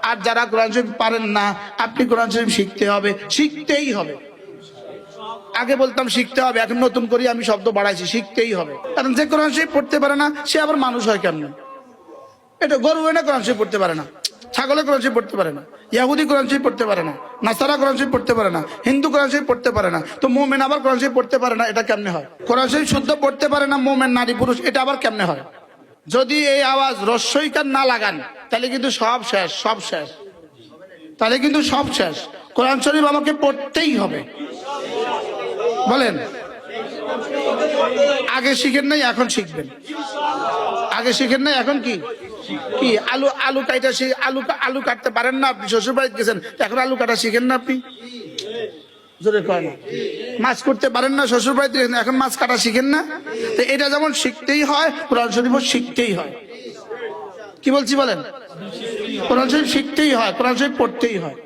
আর যারা কোরআন শরীফ পারেন না, আপনি কোরআন শরীফ শিখতে হবে, শিখতেই হবে। আগে বলতাম শিখতে হবে, এখন নতুন করে আমি শব্দ বাড়াইছি, শিখতেই হবে। কারণ যে কোরআন শরীফ পড়তে পারে না সে আবার মানুষ হয় কেমন? এটা গরু হয় না, কোরআন শরীফ পড়তে পারে না, ছাগলে কোরআন শরীফ পড়তে পারে না, ইহুদি কোরআন শরীফ পড়তে পারে না, নাসারা কোরআন শরীফ পড়তে পারে না, হিন্দু কোরআন শরীফ পড়তে পারে না, তো মুমিন আবার কোরআন শরীফ পড়তে পারে না, এটা কেমনে হয়? কোরআন শরীফ শুদ্ধ পড়তে পারে না মুমিন নারী পুরুষ, এটা আবার কেমনে হয়? যদি এই আওয়াজ রস্যইকার না লাগান তাহলে কিন্তু সব শেষ, সব শেষ, তাহলে কিন্তু সব শেষ। কোরআন শরীফ আমাকে পড়তেই হবে। বলেন, আগে শিখেন নাই এখন শিখবেন, আগে শিখেন নাই এখন কি কি আলু আলু কাটা আলু কাটতে পারেন না আপনি, শ্বশুর বাড়িতে গেছেন, এখন আলু কাটা শিখেন না আপনি? জোরে কয় না। মাছ করতে পারেন না, শ্বশুর বাড়িতে গেছেন, এখন মাছ কাটা শিখেন না? তো এটা যেমন শিখতেই হয়, কোরআন শরীফও শিখতেই হয়। কি বলছি বলেন? কোরআন শরীফ শিখতেই হয়, কোরআন শরীফ পড়তেই হয়।